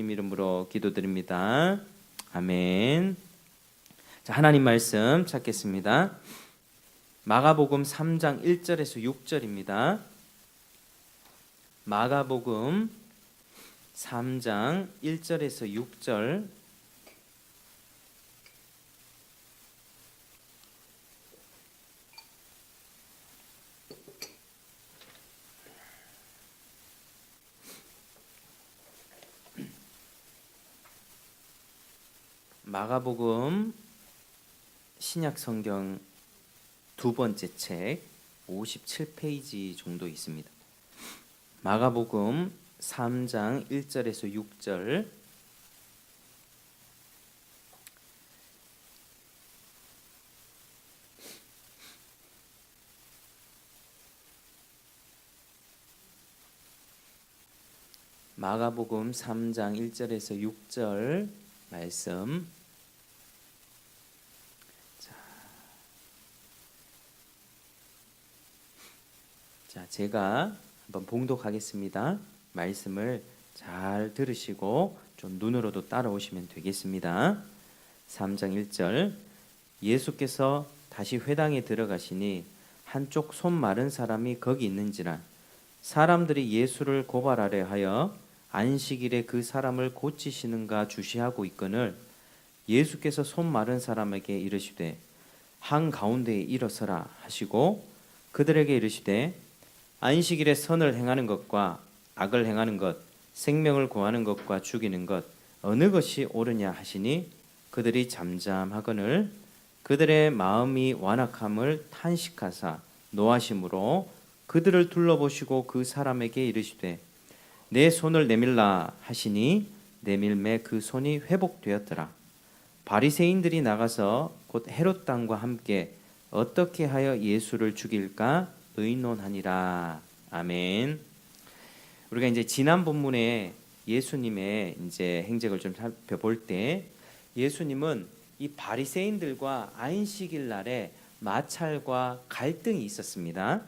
예수님 이름으로 기도드립니다. 아멘. 자, 하나님 말씀 찾겠습니다. 마가복음 3장 1절에서 6절입니다. 마가복음 3장 1절에서 6절. 마가복음 신약 성경 두 번째 책 57페이지 정도 있습니다. 마가복음 3장 1절에서 6절. 마가복음 3장 1절에서 6절 말씀. 자, 제가 한번 봉독하겠습니다. 말씀을 잘 들으시고 좀 눈으로도 따라오시면 되겠습니다. 3장 1절. 예수께서 다시 회당에 들어가시니 한쪽 손 마른 사람이 거기 있는지라 사람들이 예수를 고발하려 하여 안식일에 그 사람을 고치시는가 주시하고 있거늘 예수께서 손 마른 사람에게 이르시되 한가운데에 일어서라 하시고 그들에게 이르시되 안식일에 선을 행하는 것과 악을 행하는 것, 생명을 구하는 것과 죽이는 것 어느 것이 옳으냐 하시니 그들이 잠잠하거늘 그들의 마음이 완악함을 탄식하사 노하심으로 그들을 둘러보시고 그 사람에게 이르시되 내 손을 내밀라 하시니 내밀매 그 손이 회복되었더라. 바리새인들이 나가서 곧 헤롯 당과 함께 어떻게 하여 예수를 죽일까 의논하니라. 아멘. 우리가 이제 지난 본문에 예수님의 이제 행적을 좀 살펴볼 때 예수님은 이 바리새인들과 안식일 날에 마찰과 갈등이 있었습니다.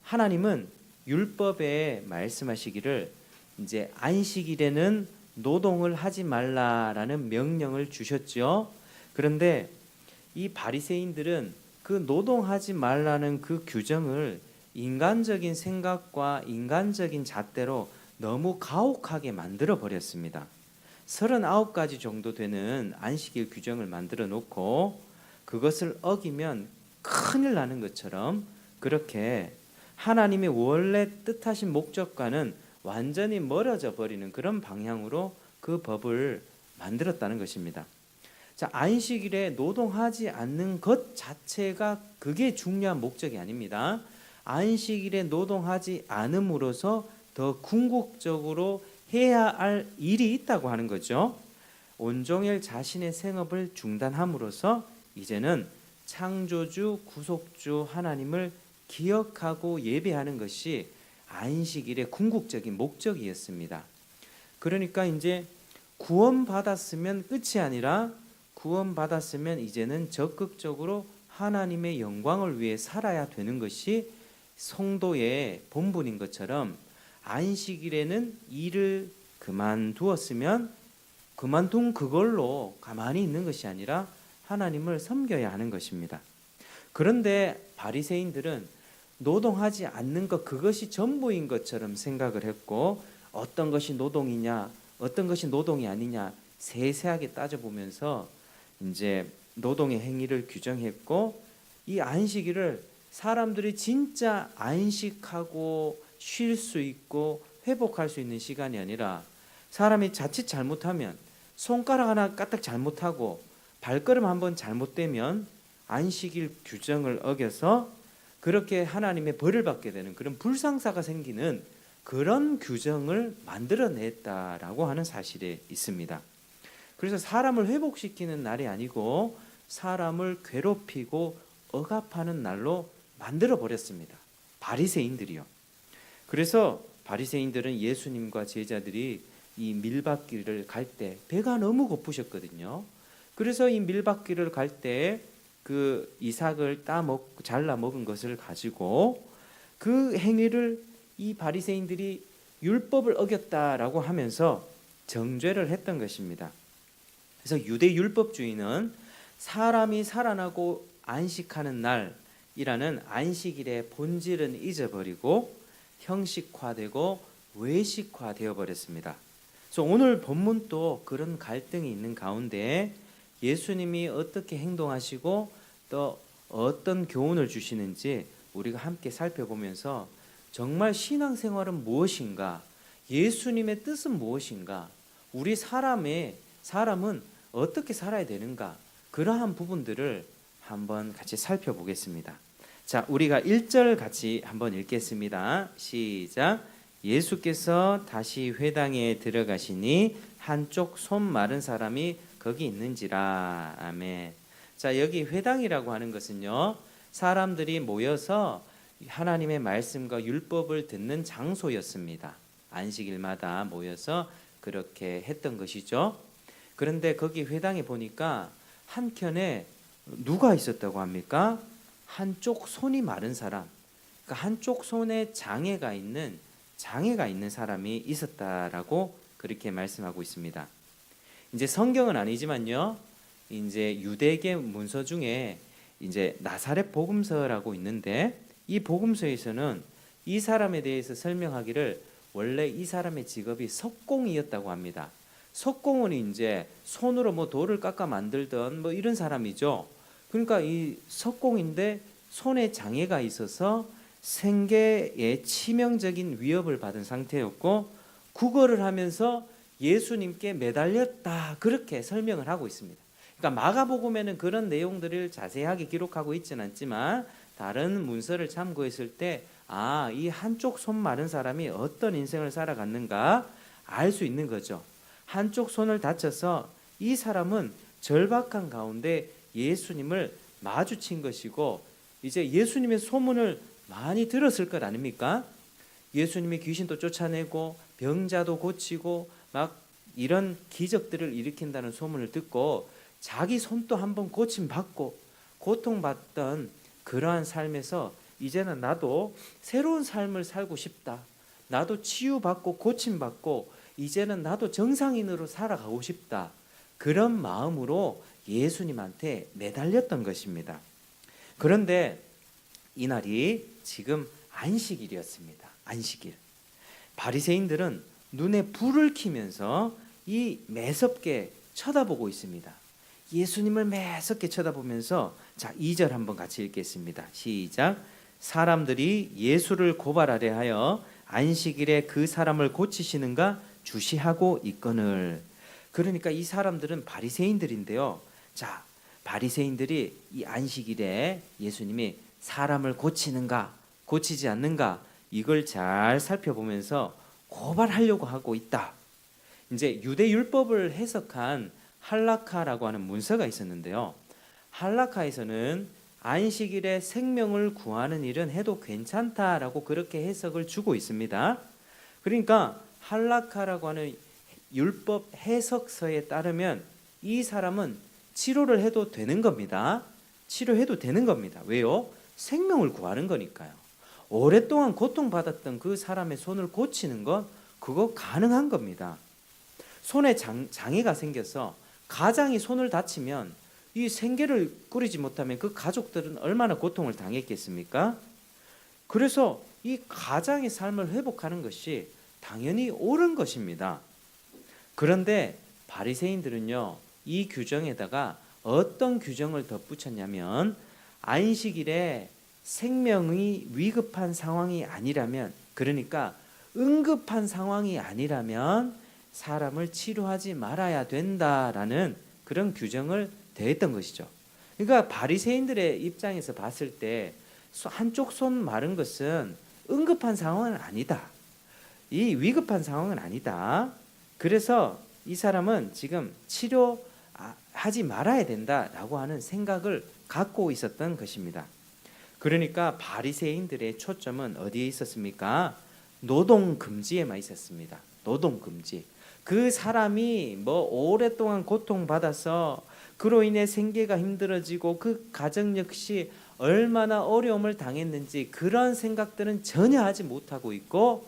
하나님은 율법에 말씀하시기를 이제 안식일에는 노동을 하지 말라라는 명령을 주셨죠. 그런데 이 바리새인들은 그 노동하지 말라는 그 규정을 인간적인 생각과 인간적인 잣대로 너무 가혹하게 만들어 버렸습니다. 39가지 정도 되는 안식일 규정을 만들어 놓고 그것을 어기면 큰일 나는 것처럼 그렇게 하나님의 원래 뜻하신 목적과는 완전히 멀어져 버리는 그런 방향으로 그 법을 만들었다는 것입니다. 자, 안식일에 노동하지 않는 것 자체가 그게 중요한 목적이 아닙니다. 안식일에 노동하지 않음으로써 더 궁극적으로 해야 할 일이 있다고 하는 거죠. 온종일 자신의 생업을 중단함으로써 이제는 창조주, 구속주 하나님을 기억하고 예배하는 것이 안식일의 궁극적인 목적이었습니다. 그러니까 이제 구원받았으면 끝이 아니라 구원받았으면 이제는 적극적으로 하나님의 영광을 위해 살아야 되는 것이 성도의 본분인 것처럼 안식일에는 일을 그만두었으면 그만둔 그걸로 가만히 있는 것이 아니라 하나님을 섬겨야 하는 것입니다. 그런데 바리새인들은 노동하지 않는 것 그것이 전부인 것처럼 생각을 했고 어떤 것이 노동이냐 어떤 것이 노동이 아니냐 세세하게 따져보면서 이제 노동의 행위를 규정했고 이 안식일을 사람들이 진짜 안식하고 쉴 수 있고 회복할 수 있는 시간이 아니라 사람이 자칫 잘못하면 손가락 하나 까딱 잘못하고 발걸음 한번 잘못되면 안식일 규정을 어겨서 그렇게 하나님의 벌을 받게 되는 그런 불상사가 생기는 그런 규정을 만들어냈다라고 하는 사실이 있습니다. 그래서 사람을 회복시키는 날이 아니고 사람을 괴롭히고 억압하는 날로 만들어 버렸습니다. 바리새인들이요. 그래서 바리새인들은 예수님과 제자들이 이 밀밭길을 갈 때 배가 너무 고프셨거든요. 그래서 이 밀밭길을 갈 때 그 이삭을 잘라 먹은 것을 가지고 그 행위를 이 바리새인들이 율법을 어겼다라고 하면서 정죄를 했던 것입니다. 그래서 유대 율법주의는 사람이 살아나고 안식하는 날이라는 안식일의 본질은 잊어버리고 형식화되고 외식화되어 버렸습니다. 그래서 오늘 본문도 그런 갈등이 있는 가운데 예수님이 어떻게 행동하시고 또 어떤 교훈을 주시는지 우리가 함께 살펴보면서 정말 신앙생활은 무엇인가, 예수님의 뜻은 무엇인가, 우리 사람은 어떻게 살아야 되는가, 그러한 부분들을 한번 같이 살펴보겠습니다. 자, 우리가 1절 같이 한번 읽겠습니다. 시작. 예수께서 다시 회당에 들어가시니 한쪽 손 마른 사람이 거기 있는지라. 아멘. 자, 여기 회당이라고 하는 것은요, 사람들이 모여서 하나님의 말씀과 율법을 듣는 장소였습니다. 안식일마다 모여서 그렇게 했던 것이죠. 그런데 거기 회당에 보니까 한켠에 누가 있었다고 합니까? 한쪽 손이 마른 사람, 그러니까 한쪽 손에 장애가 있는 사람이 있었다라고 그렇게 말씀하고 있습니다. 이제 성경은 아니지만요, 이제 유대계 문서 중에 이제 나사렛 복음서라고 있는데 이 복음서에서는 이 사람에 대해서 설명하기를 원래 이 사람의 직업이 석공이었다고 합니다. 석공은 이제 손으로 뭐 돌을 깎아 만들던 뭐 이런 사람이죠. 그러니까 이 석공인데 손에 장애가 있어서 생계에 치명적인 위협을 받은 상태였고 구걸을 하면서 예수님께 매달렸다, 그렇게 설명을 하고 있습니다. 그러니까 마가복음에는 그런 내용들을 자세하게 기록하고 있지는 않지만 다른 문서를 참고했을 때 이 한쪽 손 마른 사람이 어떤 인생을 살아갔는가 알 수 있는 거죠. 한쪽 손을 다쳐서 이 사람은 절박한 가운데 예수님을 마주친 것이고 이제 예수님의 소문을 많이 들었을 것 아닙니까? 예수님이 귀신도 쫓아내고 병자도 고치고 막 이런 기적들을 일으킨다는 소문을 듣고 자기 손도 한번 고침받고 고통받던 그러한 삶에서 이제는 나도 새로운 삶을 살고 싶다, 나도 치유받고 고침받고 이제는 나도 정상인으로 살아가고 싶다, 그런 마음으로 예수님한테 매달렸던 것입니다. 그런데 이날이 지금 안식일이었습니다. 안식일. 바리새인들은 눈에 불을 켜면서 이 매섭게 쳐다보고 있습니다. 예수님을 매섭게 쳐다보면서 자, 2절 한번 같이 읽겠습니다. 시작. 사람들이 예수를 고발하려 하여 안식일에 그 사람을 고치시는가 주시하고 있거늘. 그러니까 이 사람들은 바리새인들인데요. 자, 바리새인들이 이 안식일에 예수님이 사람을 고치는가 고치지 않는가 이걸 잘 살펴보면서 고발하려고 하고 있다. 이제 유대 율법을 해석한 할라카라고 하는 문서가 있었는데요. 할라카에서는 안식일에 생명을 구하는 일은 해도 괜찮다라고 그렇게 해석을 주고 있습니다. 그러니까 할라카라고 하는 율법 해석서에 따르면 이 사람은 치료를 해도 되는 겁니다. 치료해도 되는 겁니다. 왜요? 생명을 구하는 거니까요. 오랫동안 고통받았던 그 사람의 손을 고치는 건 그거 가능한 겁니다. 손에 장애가 생겨서 가장이 손을 다치면 이 생계를 꾸리지 못하면 그 가족들은 얼마나 고통을 당했겠습니까? 그래서 이 가장의 삶을 회복하는 것이 당연히 옳은 것입니다. 그런데 바리새인들은요, 이 규정에다가 어떤 규정을 덧붙였냐면 안식일에 생명이 위급한 상황이 아니라면, 그러니까 응급한 상황이 아니라면 사람을 치료하지 말아야 된다라는 그런 규정을 더했던 것이죠. 그러니까 바리새인들의 입장에서 봤을 때 한쪽 손 마른 것은 응급한 상황은 아니다, 이 위급한 상황은 아니다. 그래서 이 사람은 지금 치료하지 말아야 된다라고 하는 생각을 갖고 있었던 것입니다. 그러니까 바리새인들의 초점은 어디에 있었습니까? 노동 금지에만 있었습니다. 노동 금지. 그 사람이 뭐 오랫동안 고통받아서 그로 인해 생계가 힘들어지고 그 가정 역시 얼마나 어려움을 당했는지 그런 생각들은 전혀 하지 못하고 있고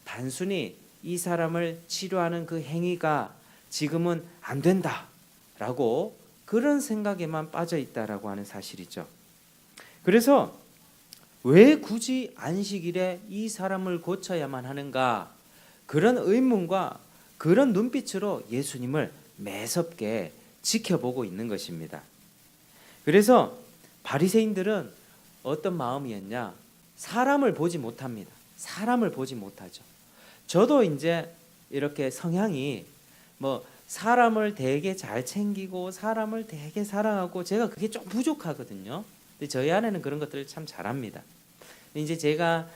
단순히 이 사람을 치료하는 그 행위가 지금은 안 된다라고 그런 생각에만 빠져 있다라고 하는 사실이죠. 그래서 왜 굳이 안식일에 이 사람을 고쳐야만 하는가? 그런 의문과 그런 눈빛으로 예수님을 매섭게 지켜보고 있는 것입니다. 그래서 바리새인들은 어떤 마음이었냐? 사람을 보지 못합니다. 사람을 보지 못하죠. 저도 이제 이렇게 성향이 뭐 사람을 되게 잘 챙기고 사람을 되게 사랑하고 제가 그게 좀 부족하거든요. 근데 저희 아내는 그런 것들을 참 잘합니다. 이제 제가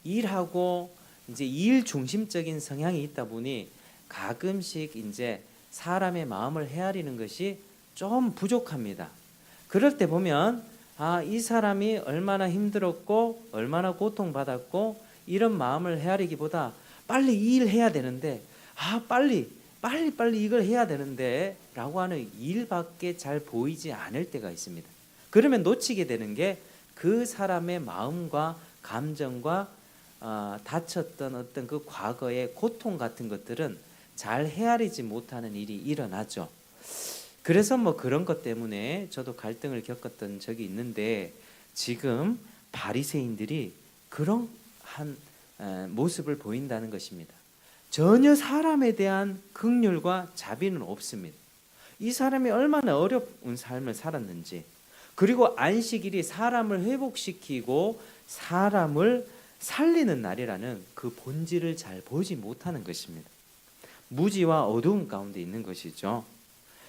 일하고 이제 일 중심적인 성향이 있다 보니 가끔씩 이제 사람의 마음을 헤아리는 것이 좀 부족합니다. 그럴 때 보면 이 사람이 얼마나 힘들었고 얼마나 고통받았고 이런 마음을 헤아리기보다 빨리 이 일 해야 되는데 빨리 이걸 해야 되는데 라고 하는 일밖에 잘 보이지 않을 때가 있습니다. 그러면 놓치게 되는 게 그 사람의 마음과 감정과 다쳤던 어떤 그 과거의 고통 같은 것들은 잘 헤아리지 못하는 일이 일어나죠. 그래서 뭐 그런 것 때문에 저도 갈등을 겪었던 적이 있는데 지금 바리새인들이 그런 한 모습을 보인다는 것입니다. 전혀 사람에 대한 긍휼과 자비는 없습니다. 이 사람이 얼마나 어려운 삶을 살았는지, 그리고 안식일이 사람을 회복시키고 사람을 살리는 날이라는 그 본질을 잘 보지 못하는 것입니다. 무지와 어두움 가운데 있는 것이죠.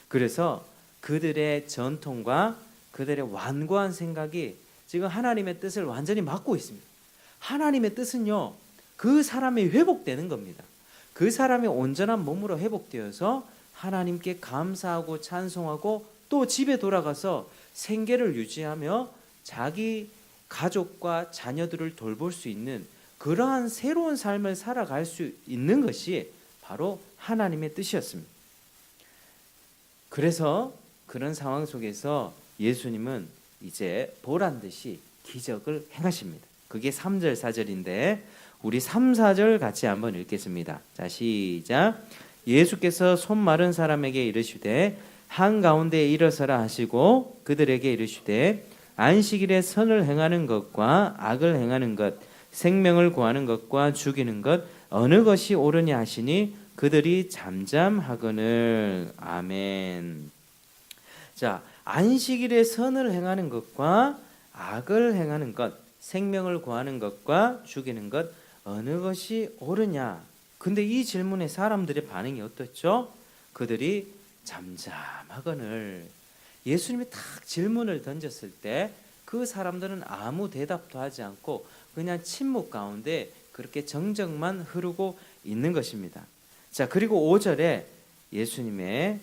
그래서 그들의 전통과 그들의 완고한 생각이 지금 하나님의 뜻을 완전히 막고 있습니다. 하나님의 뜻은요, 그 사람이 회복되는 겁니다. 그 사람이 온전한 몸으로 회복되어서 하나님께 감사하고 찬송하고 또 집에 돌아가서 생계를 유지하며 자기 가족과 자녀들을 돌볼 수 있는 그러한 새로운 삶을 살아갈 수 있는 것이 바로 하나님의 뜻이었습니다. 그래서 그런 상황 속에서 예수님은 이제 보란 듯이 기적을 행하십니다. 그게 3절 4절인데 우리 3, 4절 같이 한번 읽겠습니다. 자, 시작. 예수께서 손 마른 사람에게 이르시되 한가운데 일어서라 하시고 그들에게 이르시되 안식일에 선을 행하는 것과 악을 행하는 것, 생명을 구하는 것과 죽이는 것 어느 것이 옳으냐 하시니 그들이 잠잠하거늘. 아멘. 자, 안식일에 선을 행하는 것과 악을 행하는 것, 생명을 구하는 것과 죽이는 것 어느 것이 옳으냐? 근데 이 질문에 사람들의 반응이 어떻죠? 그들이 잠잠하거늘. 예수님이 딱 질문을 던졌을 때 그 사람들은 아무 대답도 하지 않고 그냥 침묵 가운데 그렇게 정적만 흐르고 있는 것입니다. 자, 그리고 5절에 예수님의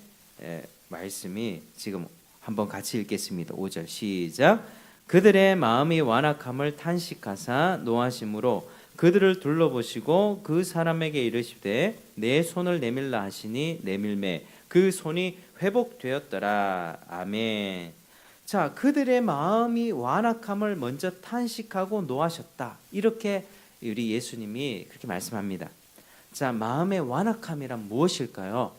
말씀이 지금 한번 같이 읽겠습니다. 5절 시작. 그들의 마음이 완악함을 탄식하사 노하심으로 그들을 둘러보시고 그 사람에게 이르시되 내 손을 내밀라 하시니 내밀매 그 손이 회복되었더라. 아멘. 자, 그들의 마음이 완악함을 먼저 탄식하고 노하셨다. 이렇게 우리 예수님이 그렇게 말씀합니다. 자, 마음의 완악함이란 무엇일까요?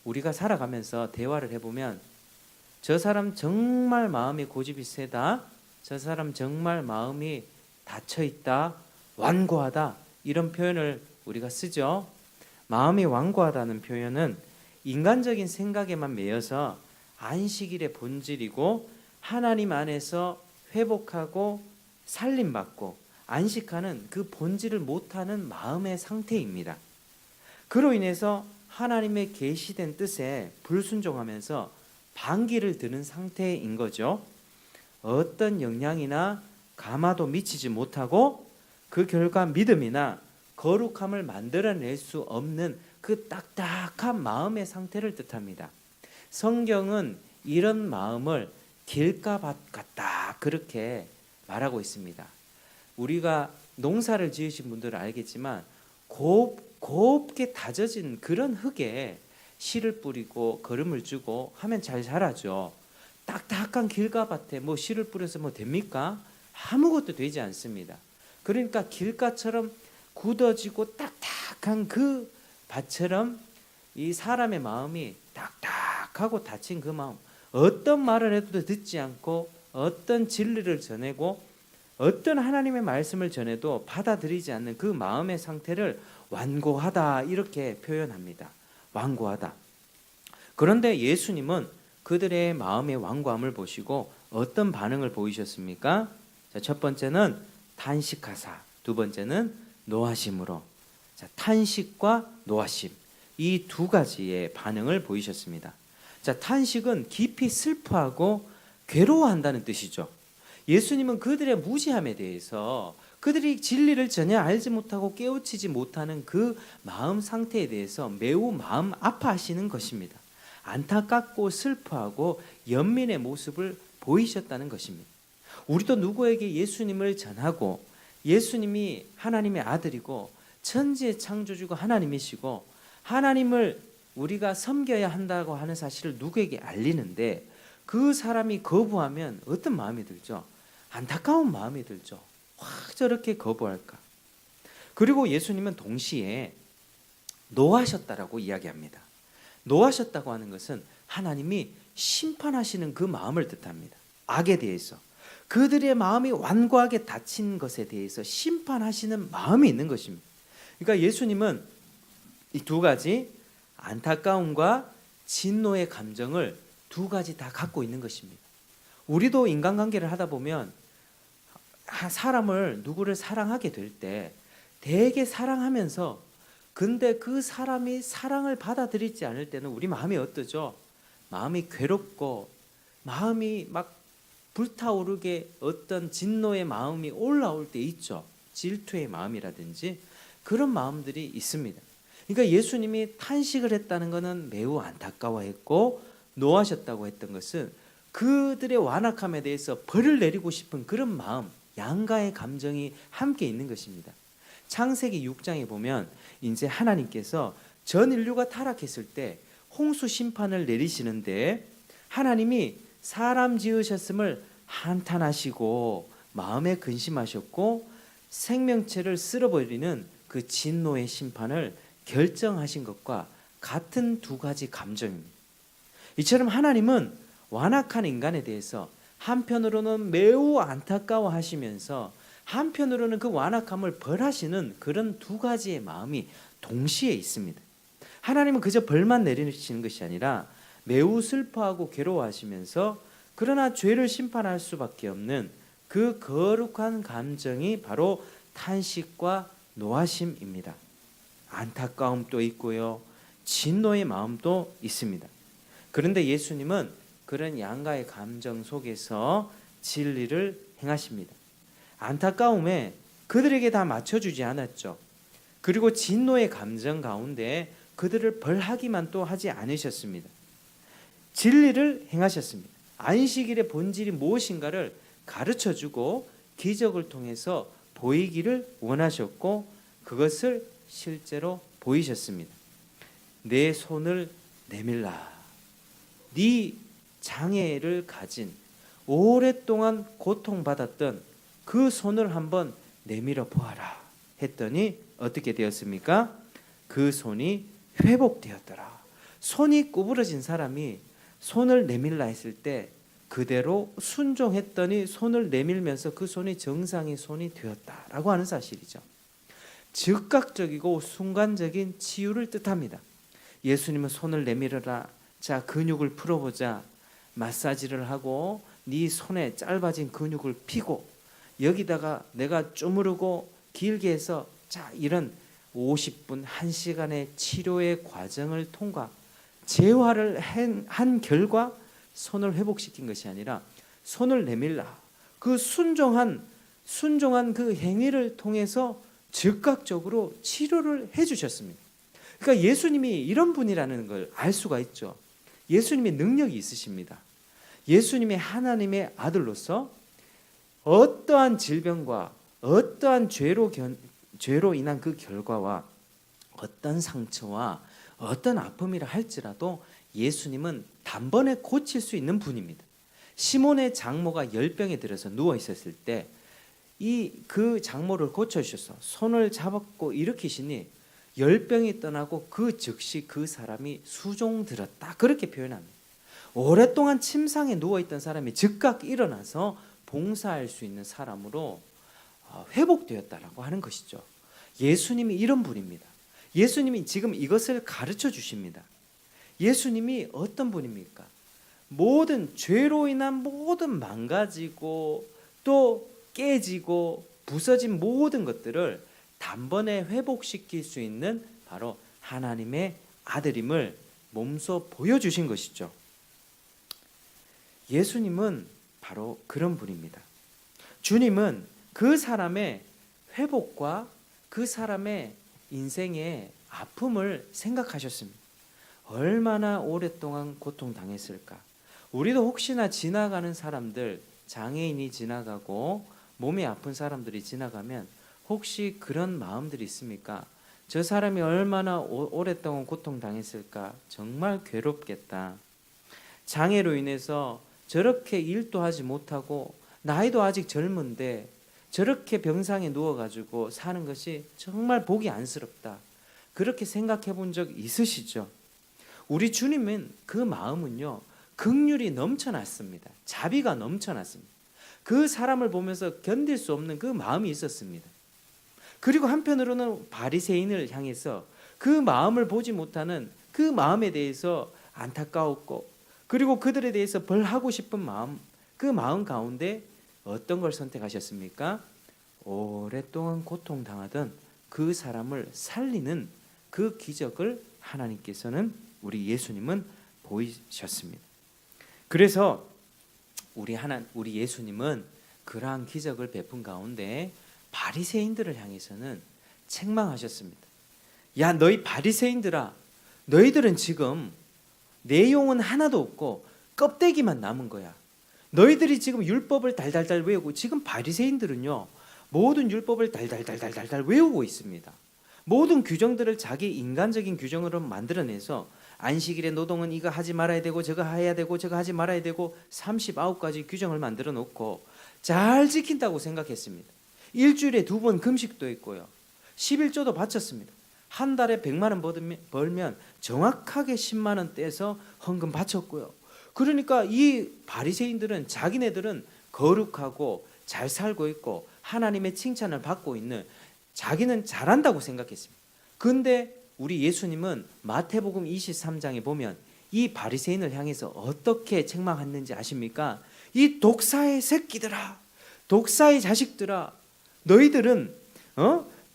우리가 살아가면서 대화를 해보면 저 사람 정말 마음이 고집이 세다, 저 사람 정말 마음이 닫혀있다, 완고하다, 이런 표현을 우리가 쓰죠. 마음이 완고하다는 표현은 인간적인 생각에만 매여서 안식일의 본질이고 하나님 안에서 회복하고 살림받고 안식하는 그 본질을 못하는 마음의 상태입니다. 그로 인해서 하나님의 계시된 뜻에 불순종하면서 반기를 드는 상태인 거죠. 어떤 영향이나 감화도 미치지 못하고 그 결과 믿음이나 거룩함을 만들어낼 수 없는 그 딱딱한 마음의 상태를 뜻합니다. 성경은 이런 마음을 길가밭 같다 그렇게 말하고 있습니다. 우리가 농사를 지으신 분들은 알겠지만 곱게 다져진 그런 흙에 씨를 뿌리고 거름을 주고 하면 잘 자라죠. 딱딱한 길가밭에 뭐 씨를 뿌려서 뭐 됩니까? 아무것도 되지 않습니다. 그러니까 길가처럼 굳어지고 딱딱한 그 밭처럼 이 사람의 마음이 딱딱하고 닫힌 그 마음, 어떤 말을 해도 듣지 않고 어떤 진리를 전하고 어떤 하나님의 말씀을 전해도 받아들이지 않는 그 마음의 상태를 완고하다 이렇게 표현합니다. 완고하다. 그런데 예수님은 그들의 마음의 완고함을 보시고 어떤 반응을 보이셨습니까? 자, 첫 번째는 탄식하사, 두 번째는 노하심으로. 자, 탄식과 노하심, 이 두 가지의 반응을 보이셨습니다. 자, 탄식은 깊이 슬퍼하고 괴로워한다는 뜻이죠. 예수님은 그들의 무지함에 대해서, 그들이 진리를 전혀 알지 못하고 깨우치지 못하는 그 마음 상태에 대해서 매우 마음 아파하시는 것입니다. 안타깝고 슬퍼하고 연민의 모습을 보이셨다는 것입니다. 우리도 누구에게 예수님을 전하고 예수님이 하나님의 아들이고 천지의 창조주고 하나님이시고 하나님을 우리가 섬겨야 한다고 하는 사실을 누구에게 알리는데 그 사람이 거부하면 어떤 마음이 들죠? 안타까운 마음이 들죠. 와, 저렇게 거부할까? 그리고 예수님은 동시에 노하셨다라고 이야기합니다. 노하셨다고 하는 것은 하나님이 심판하시는 그 마음을 뜻합니다. 악에 대해서, 그들의 마음이 완고하게 닫힌 것에 대해서 심판하시는 마음이 있는 것입니다. 그러니까 예수님은 이 두 가지, 안타까움과 진노의 감정을 두 가지 다 갖고 있는 것입니다. 우리도 인간관계를 하다 보면 사람을, 누구를 사랑하게 될 때 되게 사랑하면서 근데 그 사람이 사랑을 받아들이지 않을 때는 우리 마음이 어떠죠? 마음이 괴롭고 마음이 막 불타오르게 어떤 진노의 마음이 올라올 때 있죠. 질투의 마음이라든지 그런 마음들이 있습니다. 그러니까 예수님이 탄식을 했다는 것은 매우 안타까워했고 노하셨다고 했던 것은 그들의 완악함에 대해서 벌을 내리고 싶은 그런 마음, 양가의 감정이 함께 있는 것입니다. 창세기 6장에 보면 이제 하나님께서 전 인류가 타락했을 때 홍수 심판을 내리시는데 하나님이 사람 지으셨음을 한탄하시고 마음에 근심하셨고 생명체를 쓸어버리는 그 진노의 심판을 결정하신 것과 같은 두 가지 감정입니다. 이처럼 하나님은 완악한 인간에 대해서 한편으로는 매우 안타까워하시면서 한편으로는 그 완악함을 벌하시는 그런 두 가지의 마음이 동시에 있습니다. 하나님은 그저 벌만 내리시는 것이 아니라 매우 슬퍼하고 괴로워하시면서 그러나 죄를 심판할 수밖에 없는 그 거룩한 감정이 바로 탄식과 노하심입니다. 안타까움도 있고요, 진노의 마음도 있습니다. 그런데 예수님은 그런 양가의 감정 속에서 진리를 행하십니다. 안타까움에 그들에게 다 맞춰주지 않았죠. 그리고 진노의 감정 가운데 그들을 벌하기만 또 하지 않으셨습니다. 진리를 행하셨습니다. 안식일의 본질이 무엇인가를 가르쳐주고 기적을 통해서 보이기를 원하셨고 그것을 실제로 보이셨습니다. 내 손을 내밀라. 네 장애를 가진 오랫동안 고통받았던 그 손을 한번 내밀어 보아라 했더니 어떻게 되었습니까? 그 손이 회복되었더라. 손이 구부러진 사람이 손을 내밀라 했을 때 그대로 순종했더니 손을 내밀면서 그 손이 정상의 손이 되었다라고 하는 사실이죠. 즉각적이고 순간적인 치유를 뜻합니다. 예수님은 손을 내밀어라. 자, 근육을 풀어보자. 마사지를 하고 네 손에 짧아진 근육을 피고 여기다가 내가 쪼무르고 길게 해서 자, 이런 50분, 1시간의 치료의 과정을 통과, 재활을 한 결과 손을 회복시킨 것이 아니라 손을 내밀라. 그 순종한 그 행위를 통해서 즉각적으로 치료를 해주셨습니다. 그러니까 예수님이 이런 분이라는 걸 알 수가 있죠. 예수님의 능력이 있으십니다. 예수님의 하나님의 아들로서 어떠한 질병과 어떠한 죄로 인한 그 결과와 어떤 상처와 어떤 아픔이라 할지라도 예수님은 단번에 고칠 수 있는 분입니다. 시몬의 장모가 열병에 들어서 누워 있었을 때 그 장모를 고쳐주셔서 손을 잡았고 일으키시니 열병이 떠나고 그 즉시 그 사람이 수종들었다. 그렇게 표현합니다. 오랫동안 침상에 누워있던 사람이 즉각 일어나서 봉사할 수 있는 사람으로 회복되었다라고 하는 것이죠. 예수님이 이런 분입니다. 예수님이 지금 이것을 가르쳐 주십니다. 예수님이 어떤 분입니까? 모든 죄로 인한 모든 망가지고 또 깨지고 부서진 모든 것들을 단번에 회복시킬 수 있는 바로 하나님의 아들임을 몸소 보여주신 것이죠. 예수님은 바로 그런 분입니다. 주님은 그 사람의 회복과 그 사람의 인생의 아픔을 생각하셨습니다. 얼마나 오랫동안 고통당했을까. 우리도 혹시나 지나가는 사람들, 장애인이 지나가고 몸이 아픈 사람들이 지나가면 혹시 그런 마음들이 있습니까? 저 사람이 얼마나 오랫동안 고통당했을까. 정말 괴롭겠다. 장애로 인해서 저렇게 일도 하지 못하고 나이도 아직 젊은데 저렇게 병상에 누워가지고 사는 것이 정말 보기 안쓰럽다. 그렇게 생각해 본 적 있으시죠? 우리 주님은 그 마음은요, 긍휼이 넘쳐났습니다. 자비가 넘쳐났습니다. 그 사람을 보면서 견딜 수 없는 그 마음이 있었습니다. 그리고 한편으로는 바리새인을 향해서 그 마음을 보지 못하는 그 마음에 대해서 안타까웠고, 그리고 그들에 대해서 벌하고 싶은 마음, 그 마음 가운데 어떤 걸 선택하셨습니까? 오랫동안 고통당하던 그 사람을 살리는 그 기적을 하나님께서는 우리 예수님은 보이셨습니다. 그래서 우리 예수님은 그러한 기적을 베푼 가운데 바리새인들을 향해서는 책망하셨습니다. 야, 너희 바리새인들아, 너희들은 지금 내용은 하나도 없고 껍데기만 남은 거야. 너희들이 지금 율법을 달달달 외우고, 지금 바리새인들은요 모든 율법을 달달달달달 외우고 있습니다. 모든 규정들을 자기 인간적인 규정으로 만들어내서 안식일에 노동은 이거 하지 말아야 되고 저거 해야 되고 저거 하지 말아야 되고 39가지 규정을 만들어 놓고 잘 지킨다고 생각했습니다. 일주일에 2번 금식도 있고요, 11조도 바쳤습니다. 한 달에 100만 원 벌면 정확하게 10만 원 떼서 헌금 바쳤고요. 그러니까 이 바리새인들은 자기네들은 거룩하고 잘 살고 있고 하나님의 칭찬을 받고 있는, 자기는 잘한다고 생각했습니다. 그런데 우리 예수님은 마태복음 23장에 보면 이 바리새인을 향해서 어떻게 책망했는지 아십니까? 이 독사의 새끼들아, 독사의 자식들아, 너희들은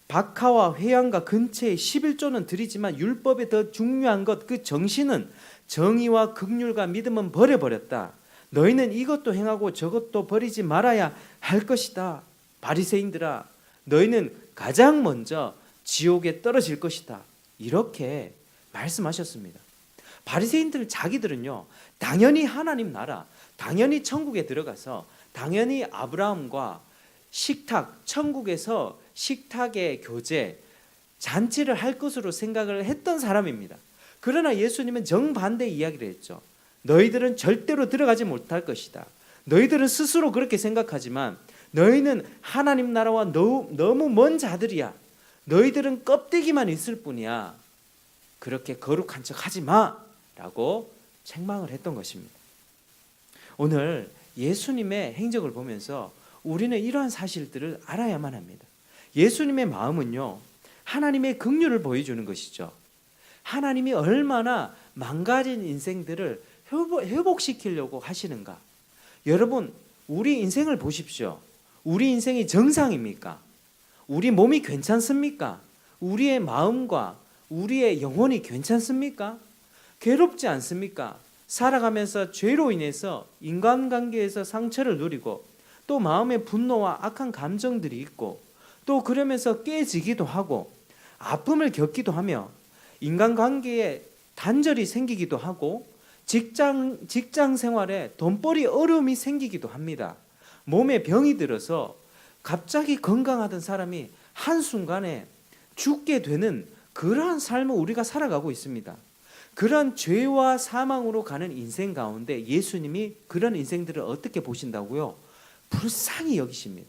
박하와 회양과 근처에 11조는 드리지만 율법에 더 중요한 것, 그 정신은 정의와 긍휼과 믿음은 버려버렸다. 너희는 이것도 행하고 저것도 버리지 말아야 할 것이다. 바리새인들아, 너희는 가장 먼저 지옥에 떨어질 것이다. 이렇게 말씀하셨습니다. 바리새인들 자기들은요, 당연히 하나님 나라, 당연히 천국에 들어가서 당연히 아브라함과 식탁, 천국에서 식탁의 교제, 잔치를 할 것으로 생각을 했던 사람입니다. 그러나 예수님은 정반대 이야기를 했죠. 너희들은 절대로 들어가지 못할 것이다. 너희들은 스스로 그렇게 생각하지만 너희는 하나님 나라와 너무 먼 자들이야. 너희들은 껍데기만 있을 뿐이야. 그렇게 거룩한 척 하지 마 라고 책망을 했던 것입니다. 오늘 예수님의 행적을 보면서 우리는 이러한 사실들을 알아야만 합니다. 예수님의 마음은요, 하나님의 긍휼을 보여주는 것이죠. 하나님이 얼마나 망가진 인생들을 회복시키려고 하시는가. 여러분, 우리 인생을 보십시오. 우리 인생이 정상입니까? 우리 몸이 괜찮습니까? 우리의 마음과 우리의 영혼이 괜찮습니까? 괴롭지 않습니까? 살아가면서 죄로 인해서 인간관계에서 상처를 누리고 또 마음의 분노와 악한 감정들이 있고 또 그러면서 깨지기도 하고 아픔을 겪기도 하며 인간관계에 단절이 생기기도 하고 직장 생활에 돈벌이 어려움이 생기기도 합니다. 몸에 병이 들어서 갑자기 건강하던 사람이 한순간에 죽게 되는 그러한 삶을 우리가 살아가고 있습니다. 그런 죄와 사망으로 가는 인생 가운데 예수님이 그런 인생들을 어떻게 보신다고요? 불쌍히 여기십니다.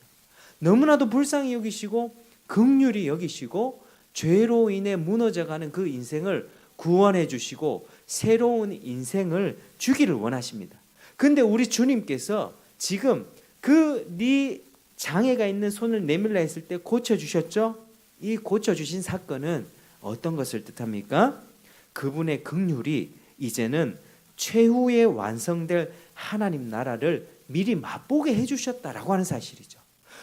너무나도 불쌍히 여기시고 긍휼히 여기시고 죄로 인해 무너져가는 그 인생을 구원해 주시고 새로운 인생을 주기를 원하십니다. 근데 우리 주님께서 지금 그 네 장애가 있는 손을 내밀라 했을 때 고쳐주셨죠? 이 고쳐주신 사건은 어떤 것을 뜻합니까? 그분의 긍휼이 이제는 최후에 완성될 하나님 나라를 미리 맛보게 해주셨다라고 하는 사실이죠.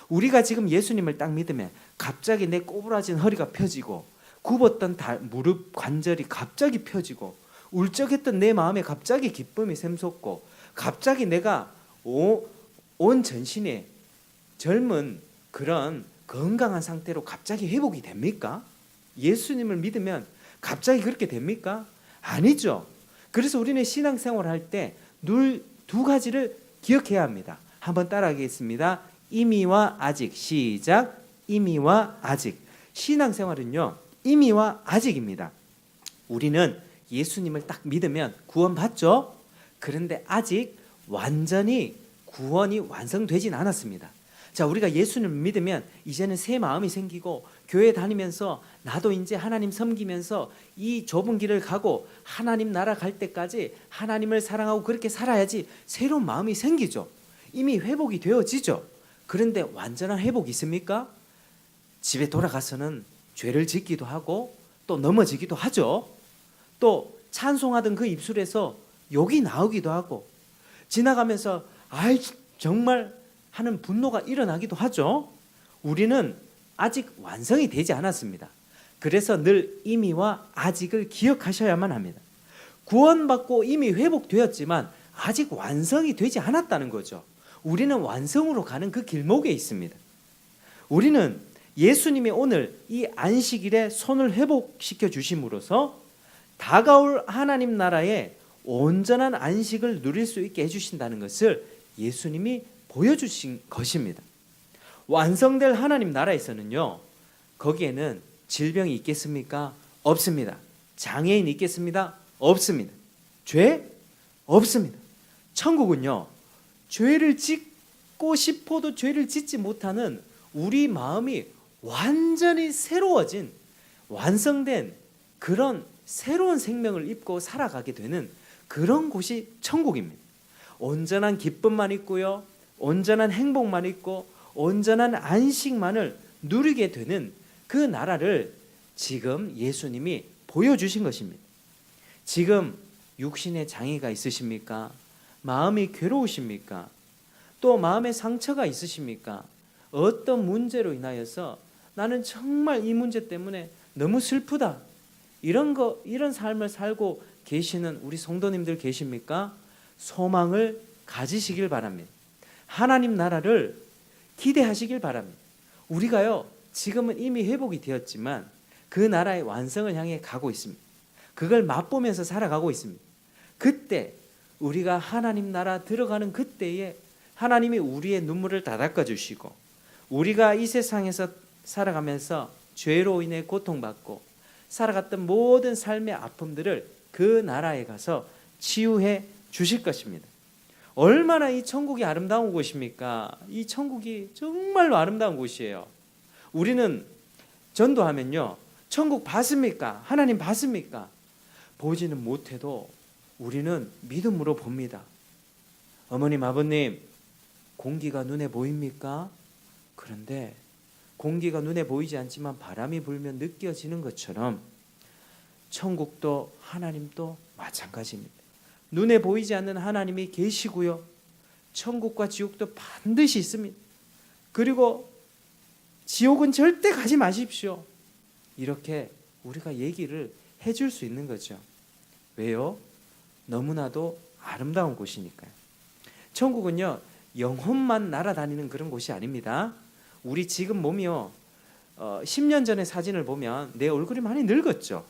우리가 지금 예수님을 딱 믿으면 갑자기 내 꼬부라진 허리가 펴지고 굽었던 무릎 관절이 갑자기 펴지고 울적했던 내 마음에 갑자기 기쁨이 샘솟고 갑자기 내가 온 전신에 젊은 그런 건강한 상태로 갑자기 회복이 됩니까? 예수님을 믿으면 갑자기 그렇게 됩니까? 아니죠. 그래서 우리는 신앙생활을 할 때 두 가지를 기억해야 합니다. 한번 따라하겠습니다. 이미와 아직. 시작. 이미와 아직. 신앙생활은요, 이미와 아직입니다. 우리는 예수님을 딱 믿으면 구원받죠. 그런데 아직 완전히 구원이 완성되진 않았습니다. 자, 우리가 예수님을 믿으면 이제는 새 마음이 생기고 교회 다니면서 나도 이제 하나님 섬기면서 이 좁은 길을 가고 하나님 나라 갈 때까지 하나님을 사랑하고 그렇게 살아야지 새로운 마음이 생기죠. 이미 회복이 되어지죠. 그런데 완전한 회복이 있습니까? 집에 돌아가서는 죄를 짓기도 하고 또 넘어지기도 하죠. 또 찬송하던 그 입술에서 욕이 나오기도 하고 지나가면서 아이 정말 하는 분노가 일어나기도 하죠. 우리는 아직 완성이 되지 않았습니다. 그래서 늘 이미와 아직을 기억하셔야만 합니다. 구원받고 이미 회복되었지만 아직 완성이 되지 않았다는 거죠. 우리는 완성으로 가는 그 길목에 있습니다. 우리는 예수님이 오늘 이 안식일에 손을 회복시켜 주심으로써 다가올 하나님 나라의 온전한 안식을 누릴 수 있게 해주신다는 것을 예수님이 보여주신 것입니다. 완성될 하나님 나라에서는요, 거기에는 질병이 있겠습니까? 없습니다. 장애인 있겠습니다? 없습니다. 죄? 없습니다. 천국은요, 죄를 짓고 싶어도 죄를 짓지 못하는 우리 마음이 완전히 새로워진 완성된 그런 새로운 생명을 입고 살아가게 되는 그런 곳이 천국입니다. 온전한 기쁨만 있고요, 온전한 행복만 있고 온전한 안식만을 누리게 되는 그 나라를 지금 예수님이 보여주신 것입니다. 지금 육신의 장애가 있으십니까? 마음이 괴로우십니까? 또 마음에 상처가 있으십니까? 어떤 문제로 인하여서 나는 정말 이 문제 때문에 너무 슬프다, 이런 삶을 살고 계시는 우리 성도님들 계십니까? 소망을 가지시길 바랍니다. 하나님 나라를 기대하시길 바랍니다. 우리가요, 지금은 이미 회복이 되었지만 그 나라의 완성을 향해 가고 있습니다. 그걸 맛보면서 살아가고 있습니다. 그때 우리가 하나님 나라 들어가는 그때에 하나님이 우리의 눈물을 다 닦아주시고 우리가 이 세상에서 살아가면서 죄로 인해 고통받고 살아갔던 모든 삶의 아픔들을 그 나라에 가서 치유해 주실 것입니다. 얼마나 이 천국이 아름다운 곳입니까? 이 천국이 정말로 아름다운 곳이에요. 우리는 전도하면요, 천국 봤습니까? 하나님 봤습니까? 보지는 못해도 우리는 믿음으로 봅니다. 어머님, 아버님, 공기가 눈에 보입니까? 그런데 공기가 눈에 보이지 않지만 바람이 불면 느껴지는 것처럼 천국도 하나님도 마찬가지입니다. 눈에 보이지 않는 하나님이 계시고요, 천국과 지옥도 반드시 있습니다. 그리고 지옥은 절대 가지 마십시오, 이렇게 우리가 얘기를 해줄 수 있는 거죠. 왜요? 너무나도 아름다운 곳이니까요. 천국은요, 영혼만 날아다니는 그런 곳이 아닙니다. 우리 지금 몸이요, 10년 전의 사진을 보면 내 얼굴이 많이 늙었죠.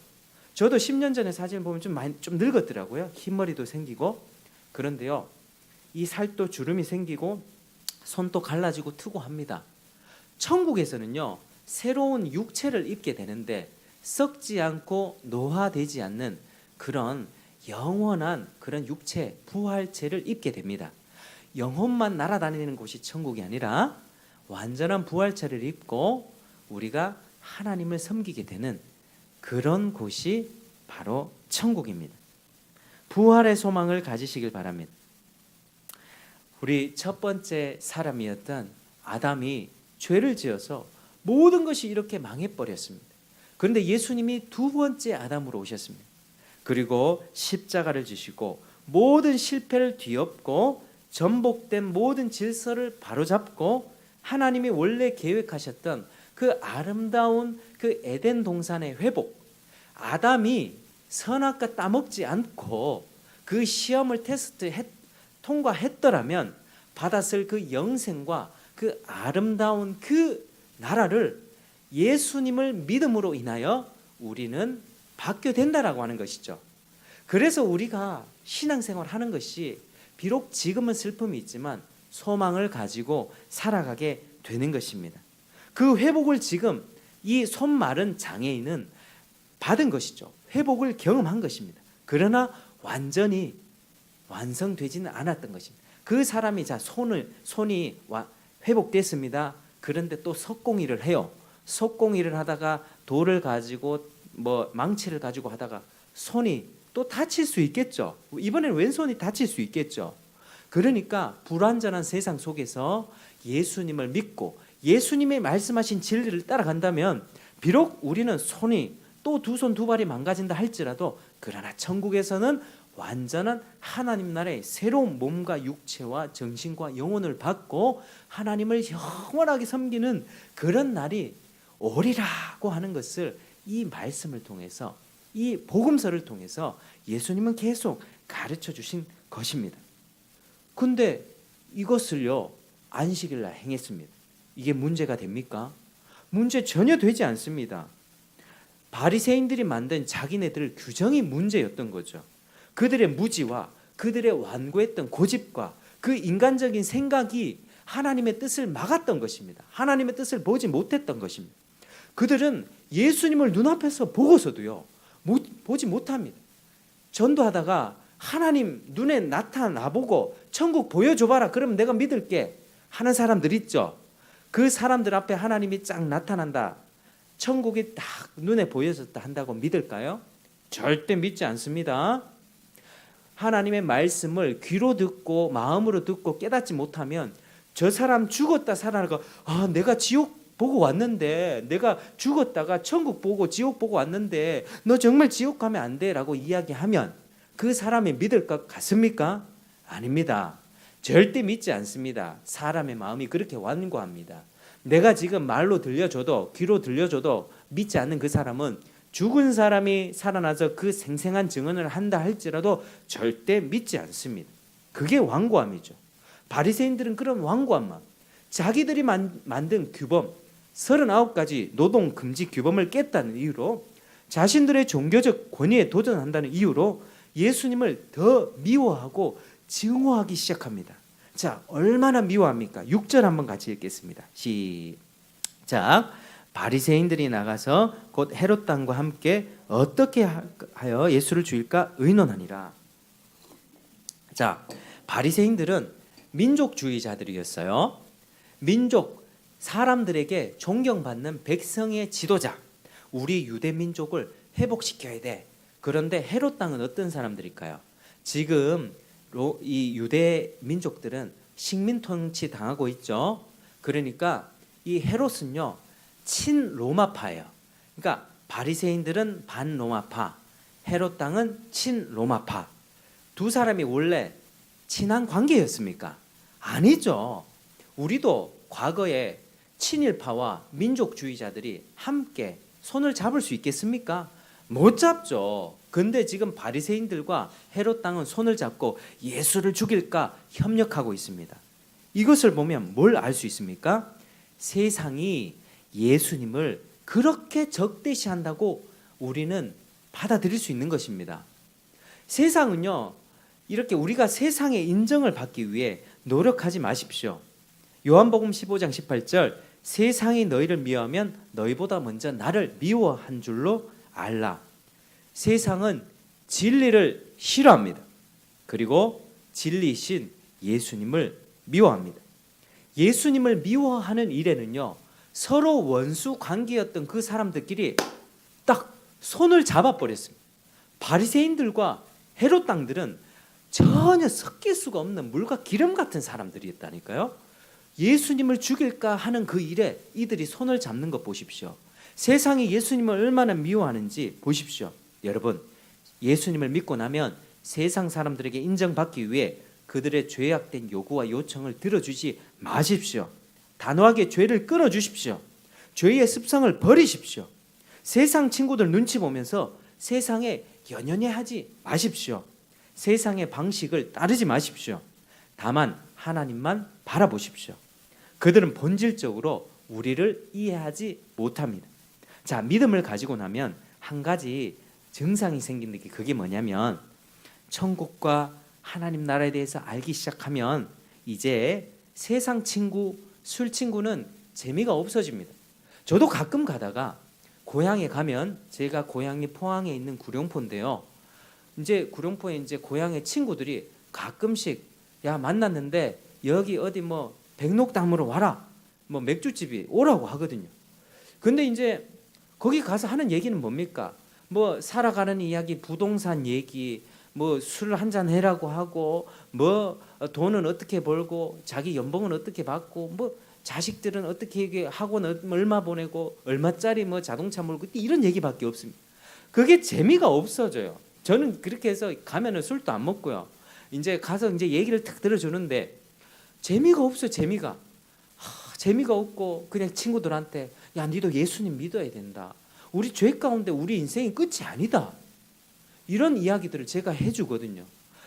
저도 10년 전의 사진을 보면 좀 늙었더라고요. 흰머리도 생기고. 그런데요, 이 살도 주름이 생기고 손도 갈라지고 트고 합니다. 천국에서는요, 새로운 육체를 입게 되는데 썩지 않고 노화되지 않는 그런 영원한 그런 육체, 부활체를 입게 됩니다. 영혼만 날아다니는 곳이 천국이 아니라 완전한 부활체를 입고 우리가 하나님을 섬기게 되는 그런 곳이 바로 천국입니다. 부활의 소망을 가지시길 바랍니다. 우리 첫 번째 사람이었던 아담이 죄를 지어서 모든 것이 이렇게 망해버렸습니다. 그런데 예수님이 두 번째 아담으로 오셨습니다. 그리고 십자가를 지시고 모든 실패를 뒤엎고 전복된 모든 질서를 바로잡고 하나님이 원래 계획하셨던 그 아름다운 그 에덴 동산의 회복, 아담이 선악과 따먹지 않고 그 시험을 통과했더라면 받았을 그 영생과 그 아름다운 그 나라를 예수님을 믿음으로 인하여 우리는 받게 된다라고 하는 것이죠. 그래서 우리가 신앙생활 하는 것이 비록 지금은 슬픔이 있지만 소망을 가지고 살아가게 되는 것입니다. 그 회복을 지금 이 손 마른 장애인은 받은 것이죠. 회복을 경험한 것입니다. 그러나 완전히 완성되지는 않았던 것입니다. 그 사람이 손이 회복됐습니다. 그런데 또 석공일을 해요. 석공일을 하다가 돌을 가지고 망치를 가지고 하다가 손이 또 다칠 수 있겠죠. 이번에는 왼손이 다칠 수 있겠죠. 그러니까 불완전한 세상 속에서 예수님을 믿고 예수님의 말씀하신 진리를 따라간다면 비록 우리는 손이 또 두 손 두 발이 망가진다 할지라도 그러나 천국에서는 완전한 하나님 나라의 새로운 몸과 육체와 정신과 영혼을 받고 하나님을 영원하게 섬기는 그런 날이 오리라고 하는 것을 이 말씀을 통해서 이 복음서를 통해서 예수님은 계속 가르쳐 주신 것입니다. 근데 이것을요 안식일 날 행했습니다. 이게 문제가 됩니까? 문제 전혀 되지 않습니다. 바리새인들이 만든 자기네들 규정이 문제였던 거죠. 그들의 무지와 그들의 완고했던 고집과 그 인간적인 생각이 하나님의 뜻을 막았던 것입니다. 하나님의 뜻을 보지 못했던 것입니다. 그들은 예수님을 눈앞에서 보고서도요 보지 못합니다. 전도하다가 하나님 눈에 나타나보고 천국 보여줘봐라 그러면 내가 믿을게 하는 사람들 있죠. 그 사람들 앞에 하나님이 쫙 나타난다, 천국이 딱 눈에 보여졌다 한다고 믿을까요? 절대 믿지 않습니다. 하나님의 말씀을 귀로 듣고 마음으로 듣고 깨닫지 못하면 저 사람 죽었다 살아나가 내가 지옥 보고 왔는데, 내가 죽었다가 천국 보고 지옥 보고 왔는데 너 정말 지옥 가면 안 돼 라고 이야기하면 그 사람이 믿을 것 같습니까? 아닙니다. 절대 믿지 않습니다. 사람의 마음이 그렇게 완고합니다. 내가 지금 말로 들려줘도 귀로 들려줘도 믿지 않는 그 사람은 죽은 사람이 살아나서 그 생생한 증언을 한다 할지라도 절대 믿지 않습니다. 그게 완고함이죠. 바리새인들은 그런 완고한 마음, 자기들이 만든 규범 39가지 노동 금지 규범을 깼다는 이유로 자신들의 종교적 권위에 도전한다는 이유로 예수님을 더 미워하고 증오하기 시작합니다. 자, 얼마나 미워합니까? 6절 한번 같이 읽겠습니다. 시작. 바리새인들이 나가서 곧 헤롯 왕과 함께 어떻게 하여 예수를 죽일까 의논하니라. 자, 바리새인들은 민족주의자들이었어요. 민족, 사람들에게 존경받는 백성의 지도자, 우리 유대 민족을 회복시켜야 돼. 그런데 헤롯 왕은 어떤 사람들일까요? 지금 이 유대 민족들은 식민 통치 당하고 있죠. 그러니까 이 헤롯은요 친로마파예요. 그러니까 바리새인들은 반로마파, 헤롯 왕은 친로마파. 두 사람이 원래 친한 관계였습니까? 아니죠. 우리도 과거에 친일파와 민족주의자들이 함께 손을 잡을 수 있겠습니까? 못 잡죠. 근데 지금 바리새인들과 헤롯 왕은 손을 잡고 예수를 죽일까 협력하고 있습니다. 이것을 보면 뭘 알 수 있습니까? 세상이 예수님을 그렇게 적대시한다고 우리는 받아들일 수 있는 것입니다. 세상은요, 이렇게 우리가 세상의 인정을 받기 위해 노력하지 마십시오. 요한복음 15장 18절, 세상이 너희를 미워하면 너희보다 먼저 나를 미워한 줄로 알라. 세상은 진리를 싫어합니다. 그리고 진리이신 예수님을 미워합니다. 예수님을 미워하는 일에는요, 서로 원수 관계였던 그 사람들끼리 딱 손을 잡아버렸습니다. 바리새인들과 헤롯 당들은 전혀 섞일 수가 없는 물과 기름 같은 사람들이었다니까요. 예수님을 죽일까 하는 그 일에 이들이 손을 잡는 것 보십시오. 세상이 예수님을 얼마나 미워하는지 보십시오. 여러분, 예수님을 믿고 나면 세상 사람들에게 인정받기 위해 그들의 죄악된 요구와 요청을 들어주지 마십시오. 단호하게 죄를 끊어주십시오. 죄의 습성을 버리십시오. 세상 친구들 눈치 보면서 세상에 연연해하지 마십시오. 세상의 방식을 따르지 마십시오. 다만 하나님만 바라보십시오. 그들은 본질적으로 우리를 이해하지 못합니다. 자, 믿음을 가지고 나면 한 가지 증상이 생기는 게 그게 뭐냐면, 천국과 하나님 나라에 대해서 알기 시작하면 이제 세상 친구, 술 친구는 재미가 없어집니다. 저도 가끔 가다가 고향에 가면, 제가 고향이 포항에 있는 구룡포인데요. 이제 구룡포에 이제 고향의 친구들이 가끔씩 야 만났는데 여기 어디 뭐 백록담으로 와라, 뭐 맥주집이 오라고 하거든요. 근데 이제 거기 가서 하는 얘기는 뭡니까? 뭐 살아가는 이야기, 부동산 얘기, 뭐 술 한잔 해라고 하고, 뭐 돈은 어떻게 벌고, 자기 연봉은 어떻게 받고, 뭐 자식들은 어떻게 학원 얼마 보내고, 얼마짜리 뭐 자동차 몰고, 이런 얘기밖에 없습니다. 그게 재미가 없어져요. 저는 그렇게 해서 가면은 술도 안 먹고요. 이제 가서 이제 얘기를 탁 들어주는데 재미가 없어요. 재미가 없고 그냥 친구들한테 야, 니도 예수님 믿어야 된다. 우리 죄 가운데 우리 인생이 끝이 아니다. 이런 이야기들을 제가 해주거든요.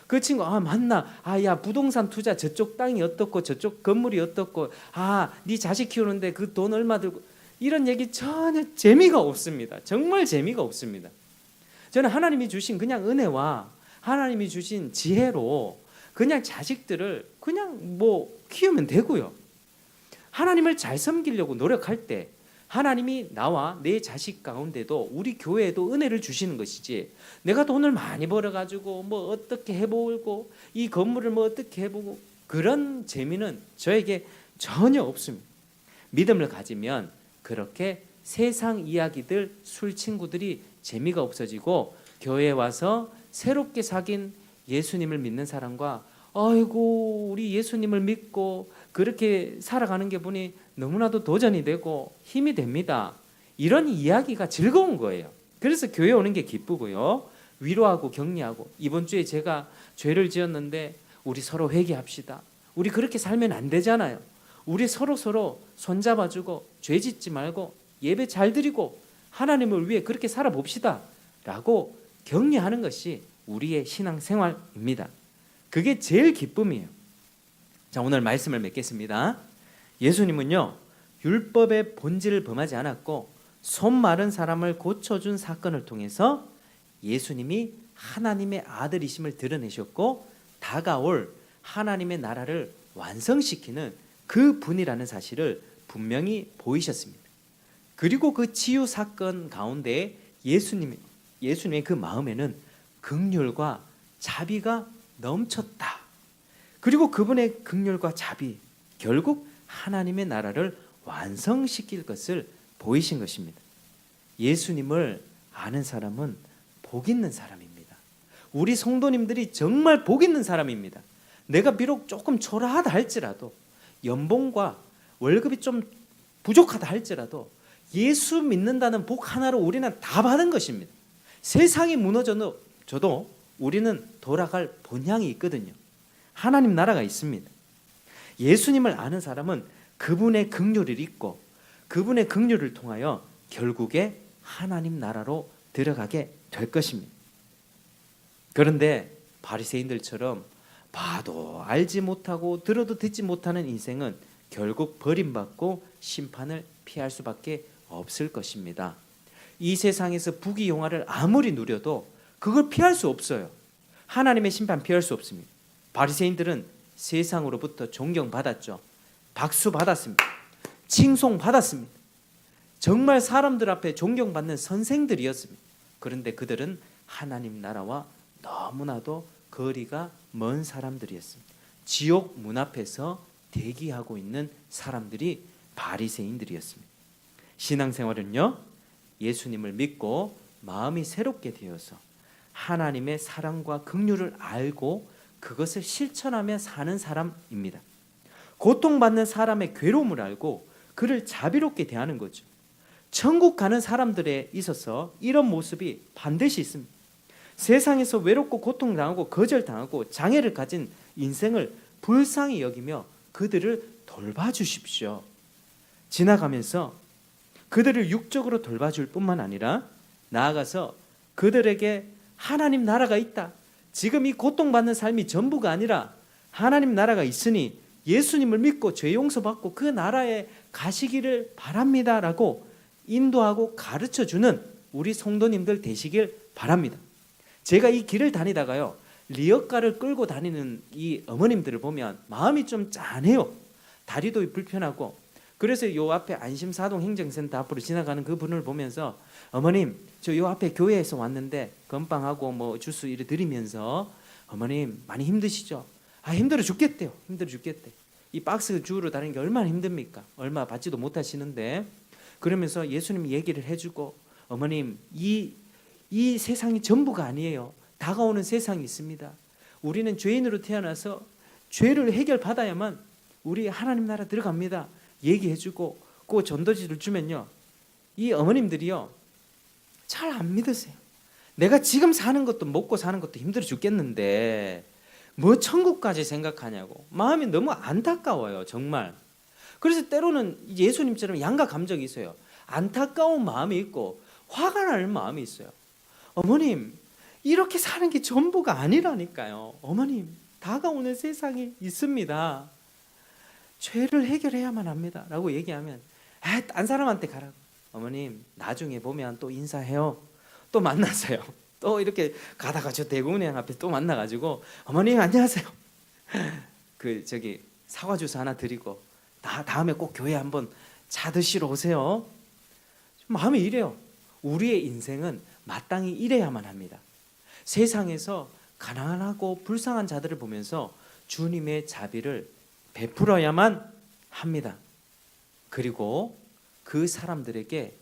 그 친구 맞나? 야 부동산 투자 저쪽 땅이 어떻고 저쪽 건물이 어떻고 네 자식 키우는데 그 돈 얼마 들고, 이런 얘기 전혀 재미가 없습니다. 정말 재미가 없습니다. 저는 하나님이 주신 그냥 은혜와 하나님이 주신 지혜로 그냥 자식들을 그냥 뭐 키우면 되고요. 하나님을 잘 섬기려고 노력할 때 하나님이 나와 내 자식 가운데도 우리 교회에도 은혜를 주시는 것이지, 내가 돈을 많이 벌어가지고 뭐 어떻게 해보고 이 건물을 뭐 어떻게 해보고 그런 재미는 저에게 전혀 없습니다. 믿음을 가지면 그렇게 세상 이야기들, 술 친구들이 재미가 없어지고 교회에 와서 새롭게 사귄 예수님을 믿는 사람과 아이고 우리 예수님을 믿고 그렇게 살아가는 게 보니 너무나도 도전이 되고 힘이 됩니다. 이런 이야기가 즐거운 거예요. 그래서 교회 오는 게 기쁘고요. 위로하고 격려하고, 이번 주에 제가 죄를 지었는데 우리 서로 회개합시다. 우리 그렇게 살면 안 되잖아요. 우리 서로 손잡아주고 죄 짓지 말고 예배 잘 드리고 하나님을 위해 그렇게 살아봅시다 라고 격려하는 것이 우리의 신앙생활입니다. 그게 제일 기쁨이에요. 자, 오늘 말씀을 맺겠습니다. 예수님은요, 율법의 본질을 범하지 않았고 손 마른 사람을 고쳐준 사건을 통해서 예수님이 하나님의 아들이심을 드러내셨고 다가올 하나님의 나라를 완성시키는 그 분이라는 사실을 분명히 보이셨습니다. 그리고 그 치유 사건 가운데 예수님의 그 마음에는 긍휼과 자비가 넘쳤다. 그리고 그분의 긍휼과 자비, 결국 하나님의 나라를 완성시킬 것을 보이신 것입니다. 예수님을 아는 사람은 복 있는 사람입니다. 우리 성도님들이 정말 복 있는 사람입니다. 내가 비록 조금 초라하다 할지라도, 연봉과 월급이 좀 부족하다 할지라도 예수 믿는다는 복 하나로 우리는 다 받은 것입니다. 세상이 무너져도 우리는 돌아갈 본향이 있거든요. 하나님 나라가 있습니다. 예수님을 아는 사람은 그분의 긍휼을 잊고 그분의 긍휼을 통하여 결국에 하나님 나라로 들어가게 될 것입니다. 그런데 바리새인들처럼 봐도 알지 못하고 들어도 듣지 못하는 인생은 결국 버림받고 심판을 피할 수밖에 없을 것입니다. 이 세상에서 부귀영화를 아무리 누려도 그걸 피할 수 없어요. 하나님의 심판 피할 수 없습니다. 바리새인들은 세상으로부터 존경받았죠. 박수 받았습니다. 칭송 받았습니다. 정말 사람들 앞에 존경받는 선생들이었습니다. 그런데 그들은 하나님 나라와 너무나도 거리가 먼 사람들이었습니다. 지옥 문 앞에서 대기하고 있는 사람들이 바리새인들이었습니다. 신앙생활은요, 예수님을 믿고 마음이 새롭게 되어서 하나님의 사랑과 긍휼을 알고 그것을 실천하며 사는 사람입니다. 고통받는 사람의 괴로움을 알고 그를 자비롭게 대하는 거죠. 천국 가는 사람들에 있어서 이런 모습이 반드시 있습니다. 세상에서 외롭고 고통당하고 거절당하고 장애를 가진 인생을 불쌍히 여기며 그들을 돌봐주십시오. 지나가면서 그들을 육적으로 돌봐줄 뿐만 아니라 나아가서 그들에게 하나님 나라가 있다, 지금 이 고통받는 삶이 전부가 아니라 하나님 나라가 있으니 예수님을 믿고 죄 용서받고 그 나라에 가시기를 바랍니다 라고 인도하고 가르쳐주는 우리 성도님들 되시길 바랍니다. 제가 이 길을 다니다가요, 리어카를 끌고 다니는 이 어머님들을 보면 마음이 좀 짠해요. 다리도 불편하고. 그래서 요 앞에 안심사동 행정센터 앞으로 지나가는 그 분을 보면서 어머님, 저 요 앞에 교회에서 왔는데 건빵하고 뭐 주스 이래 드리면서 어머님 많이 힘드시죠? 아, 힘들어 죽겠대요. 힘들어 죽겠대. 이 박스 주우러 다니는 게 얼마나 힘듭니까? 얼마 받지도 못하시는데. 그러면서 예수님 얘기를 해주고 어머님, 이 세상이 전부가 아니에요. 다가오는 세상이 있습니다. 우리는 죄인으로 태어나서 죄를 해결받아야만 우리 하나님 나라 들어갑니다. 얘기해주고 그 전도지를 주면요, 이 어머님들이요 잘 안 믿으세요. 내가 지금 사는 것도 먹고 사는 것도 힘들어 죽겠는데 뭐 천국까지 생각하냐고 마음이 너무 안타까워요, 정말. 그래서 때로는 예수님처럼 양가 감정이 있어요. 안타까운 마음이 있고 화가 나는 마음이 있어요. 어머님, 이렇게 사는 게 전부가 아니라니까요. 어머님, 다가오는 세상이 있습니다. 죄를 해결해야만 합니다 라고 얘기하면 딴 사람한테 가라고. 어머님, 나중에 보면 또 인사해요. 또 만나세요. 또 이렇게 가다가 저 대구은행 앞에 또 만나가지고 어머님 안녕하세요. 저기 사과 주스 하나 드리고 다음에 꼭 교회 한번 차 드시러 오세요. 마음이 이래요. 우리의 인생은 마땅히 이래야만 합니다. 세상에서 가난하고 불쌍한 자들을 보면서 주님의 자비를 베풀어야만 합니다. 그리고 그 사람들에게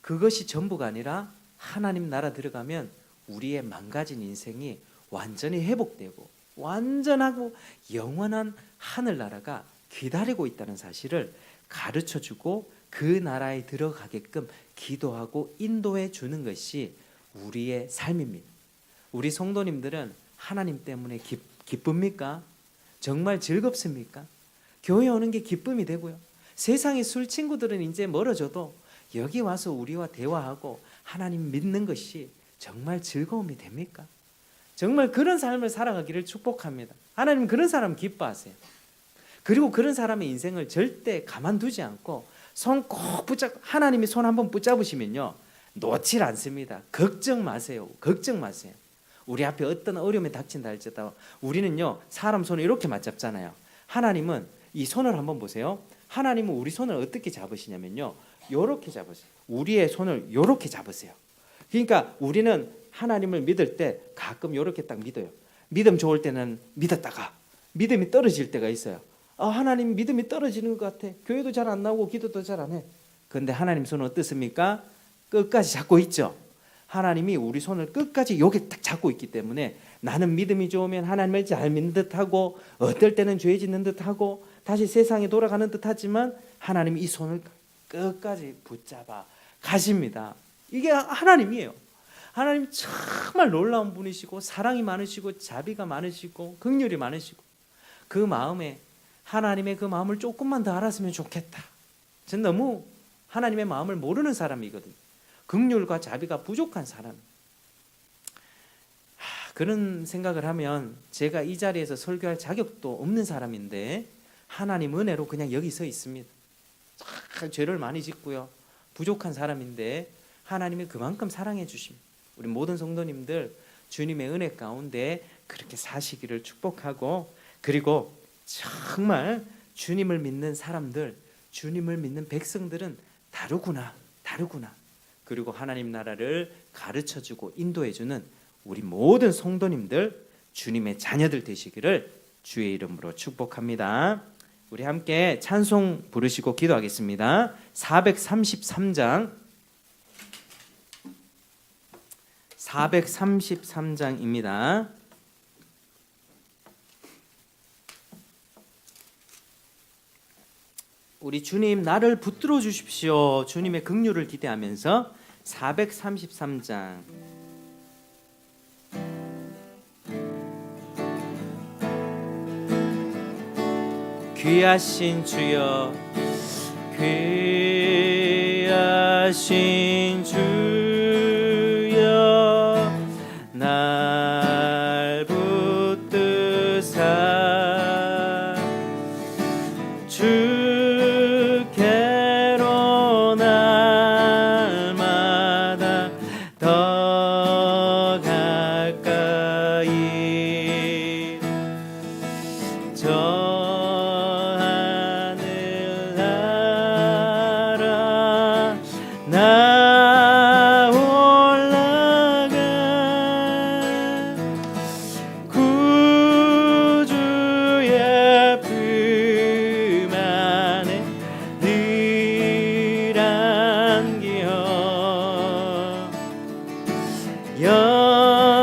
그것이 전부가 아니라 하나님 나라 들어가면 우리의 망가진 인생이 완전히 회복되고 완전하고 영원한 하늘나라가 기다리고 있다는 사실을 가르쳐주고 그 나라에 들어가게끔 기도하고 인도해 주는 것이 우리의 삶입니다. 우리 성도님들은 하나님 때문에 기쁩니까? 정말 즐겁습니까? 교회 오는 게 기쁨이 되고요. 세상의 술 친구들은 이제 멀어져도 여기 와서 우리와 대화하고 하나님 믿는 것이 정말 즐거움이 됩니까? 정말 그런 삶을 살아가기를 축복합니다. 하나님 그런 사람 기뻐하세요. 그리고 그런 사람의 인생을 절대 가만두지 않고 손 꼭 하나님이 손 한번 붙잡으시면요, 놓질 않습니다. 걱정 마세요. 걱정 마세요. 우리 앞에 어떤 어려움이 닥친다 할지라도 우리는요, 사람 손을 이렇게 맞잡잖아요. 하나님은 이 손을 한번 보세요. 하나님은 우리 손을 어떻게 잡으시냐면요, 요렇게 잡으세요. 우리의 손을 요렇게 잡으세요. 그러니까 우리는 하나님을 믿을 때 가끔 요렇게 딱 믿어요. 믿음 좋을 때는 믿었다가 믿음이 떨어질 때가 있어요. 하나님 믿음이 떨어지는 것 같아. 교회도 잘 안 나오고 기도도 잘 안 해. 그런데 하나님 손은 어떻습니까? 끝까지 잡고 있죠. 하나님이 우리 손을 끝까지 여기 딱 잡고 있기 때문에 나는 믿음이 좋으면 하나님을 잘 믿는 듯하고 어떨 때는 죄 짓는 듯하고 다시 세상에 돌아가는 듯하지만 하나님이 이 손을 끝까지 붙잡아 가십니다. 이게 하나님이에요. 하나님 정말 놀라운 분이시고 사랑이 많으시고 자비가 많으시고 긍휼이 많으시고 그 마음에 하나님의 그 마음을 조금만 더 알았으면 좋겠다. 전 너무 하나님의 마음을 모르는 사람이거든요. 긍휼과 자비가 부족한 사람. 그런 생각을 하면 제가 이 자리에서 설교할 자격도 없는 사람인데 하나님 은혜로 그냥 여기 서 있습니다. 죄를 많이 짓고요. 부족한 사람인데 하나님이 그만큼 사랑해 주십니다. 우리 모든 성도님들 주님의 은혜 가운데 그렇게 사시기를 축복하고, 그리고 정말 주님을 믿는 사람들, 주님을 믿는 백성들은 다르구나. 그리고 하나님 나라를 가르쳐주고 인도해주는 우리 모든 성도님들, 주님의 자녀들 되시기를 주의 이름으로 축복합니다. 우리 함께 찬송 부르시고 기도하겠습니다. 433장입니다. 우리 주님 나를 붙들어 주십시오. 주님의 긍휼을 기대하면서 433장 귀하신 주여 귀하신 주여 날 붙드사 주께로 날마다 더 가까이 나 올라가 구주의 품 안에 늘 안기어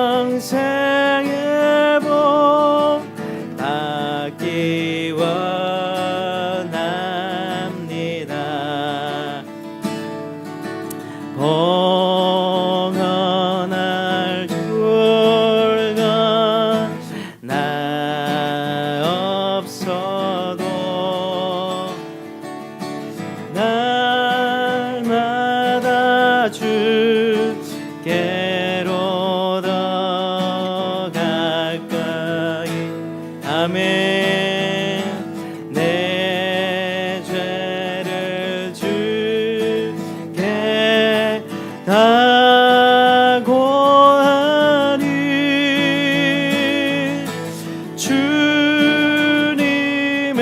영생의 복 받기 원합니다. 봉헌할 줄건 나 없어도 날마다 주께로 더 가까이 아멘. 내 죄를 주께 다 고하니 주님의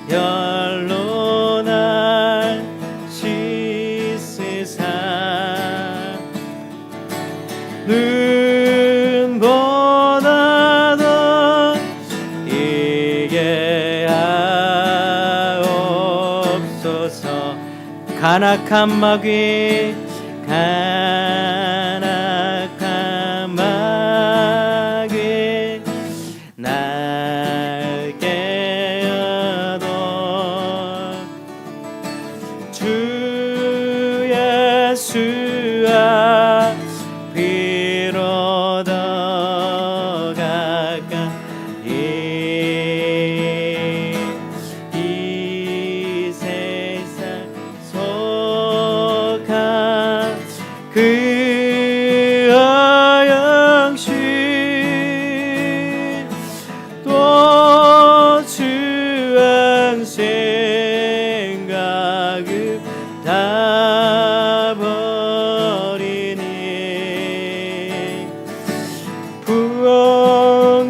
보혈로 날 씻으사 눈보다 더 이게 하옵소서. 간악한 마귀 날 깨어도 주 예수 앞이로 더 가까이 이 세상 속한 그 어영신 또 주한 생각을 다 버리니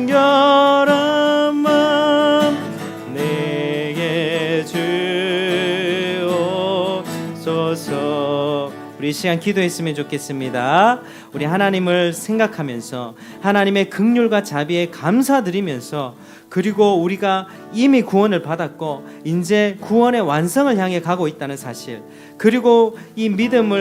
부엉결한 맘 내게 주옵소서. 우리 이 시간 기도했으면 좋겠습니다. 우리 하나님을 생각하면서 하나님의 긍휼과 자비에 감사드리면서 그리고 우리가 이미 구원을 받았고 이제 구원의 완성을 향해 가고 있다는 사실, 그리고 이 믿음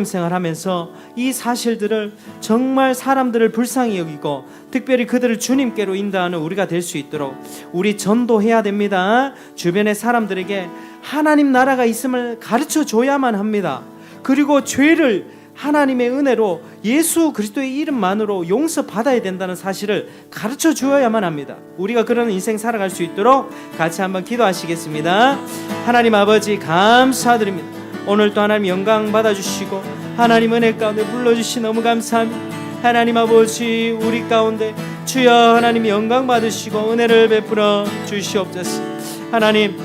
생활하면서 이 사실들을 정말 사람들을 불쌍히 여기고 특별히 그들을 주님께로 인도하는 우리가 될 수 있도록 우리 전도해야 됩니다. 주변의 사람들에게 하나님 나라가 있음을 가르쳐 줘야만 합니다. 그리고 죄를 하나님의 은혜로 예수 그리스도의 이름만으로 용서받아야 된다는 사실을 가르쳐 주어야만 합니다. 우리가 그런 인생 살아갈 수 있도록 같이 한번 기도하시겠습니다. 하나님 아버지 감사드립니다. 오늘도 하나님 영광 받아주시고 하나님 은혜 가운데 불러주시 너무 감사합니다. 하나님 아버지 우리 가운데 주여 하나님 영광 받으시고 은혜를 베풀어 주시옵소서. 하나님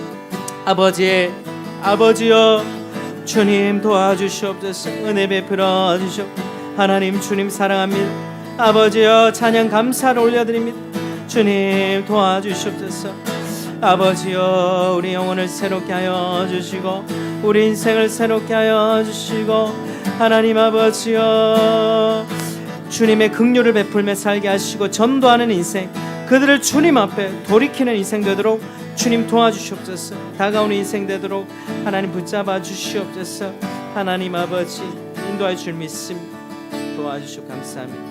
아버지여 주님 도와주시옵소서. 은혜 베풀어 주시옵. 하나님 주님 사랑합니다. 아버지여 찬양 감사를 올려드립니다. 주님 도와주시옵소서. 아버지여 우리 영혼을 새롭게 하여 주시고 우리 인생을 새롭게 하여 주시고 하나님 아버지여 주님의 긍휼을 베풀며 살게 하시고 전도하는 인생, 그들을 주님 앞에 돌이키는 인생 되도록 주님 도와주시옵소서. 다가오는 인생 되도록 하나님 붙잡아 주시옵소서. 하나님 아버지 인도할 줄 믿습니다. 도와주시고 감사합니다.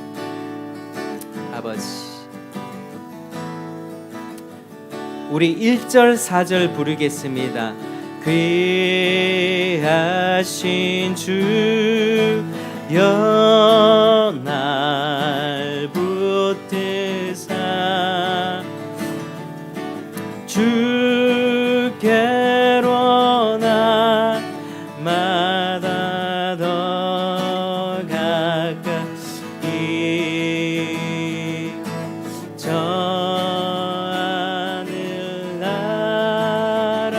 아버지, 우리 1절 4절 부르겠습니다. 귀하신 주 연날 붙드사 주께로 날마다 더 가까이 저 하늘 나라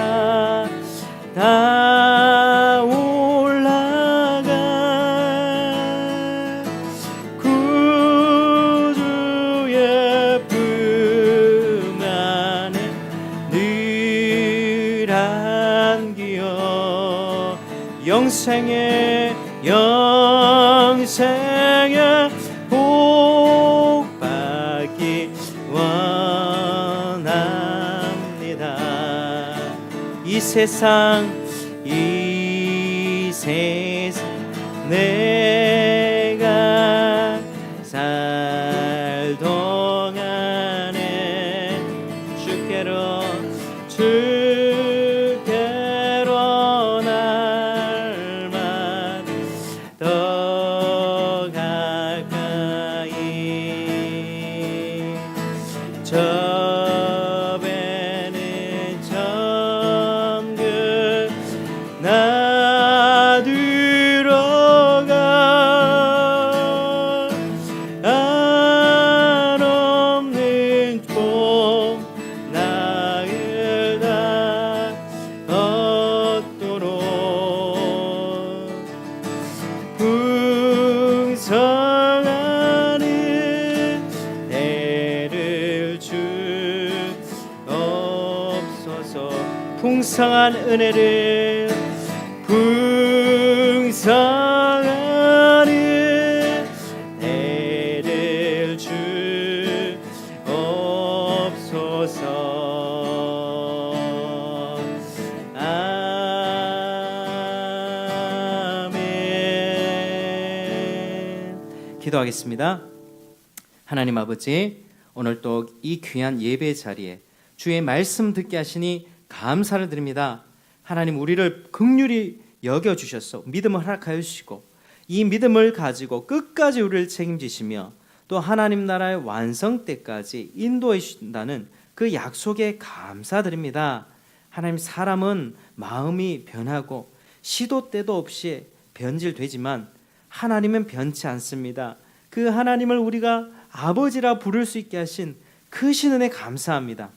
다 올라가 구주의 품 안에 늘 안기어 영생의 복 받기 원합니다. 이 세상 내가 살 동안에 주께로 날마다 더 가까이 저 배는 천국 나 들어가 안 없는 봄 나을 다 얻도록 풍성하는 풍성한 은혜를 풍성한 은혜를 주옵소서. 아멘. 기도하겠습니다. 하나님 아버지, 오늘 또 이 귀한 예배 자리에 주의 말씀 듣게 하시니 감사를 드립니다. 하나님, 우리를 긍휼히 여겨주셔서 믿음을 허락하여 주시고 이 믿음을 가지고 끝까지 우리를 책임지시며 또 하나님 나라의 완성 때까지 인도해 주신다는 그 약속에 감사드립니다. 하나님, 사람은 마음이 변하고 시도 때도 없이 변질되지만 하나님은 변치 않습니다. 그 하나님을 우리가 아버지라 부를 수 있게 하신 크신 은혜 감사합니다.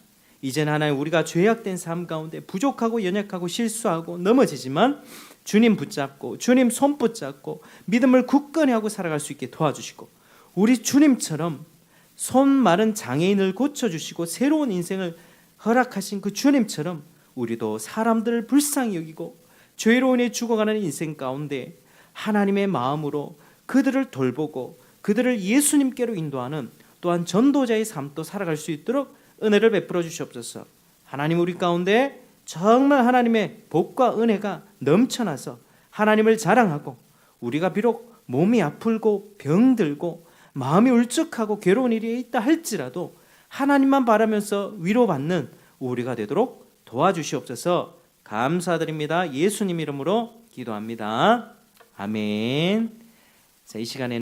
이제는 하나님, 우리가 죄악된 삶 가운데 부족하고 연약하고 실수하고 넘어지지만 주님 붙잡고 주님 손 붙잡고 믿음을 굳건히 하고 살아갈 수 있게 도와주시고, 우리 주님처럼 손 마른 장애인을 고쳐주시고 새로운 인생을 허락하신 그 주님처럼 우리도 사람들을 불쌍히 여기고 죄로 인해 죽어가는 인생 가운데 하나님의 마음으로 그들을 돌보고 그들을 예수님께로 인도하는 또한 전도자의 삶도 살아갈 수 있도록 은혜를 베풀어 주시옵소서. 하나님, 우리 가운데 정말 하나님의 복과 은혜가 넘쳐나서 하나님을 자랑하고, 우리가 비록 몸이 아프고 병들고 마음이 울적하고 괴로운 일이 있다 할지라도 하나님만 바라면서 위로받는 우리가 되도록 도와주시옵소서. 감사드립니다. 예수님 이름으로 기도합니다. 아멘. 자, 이 시간에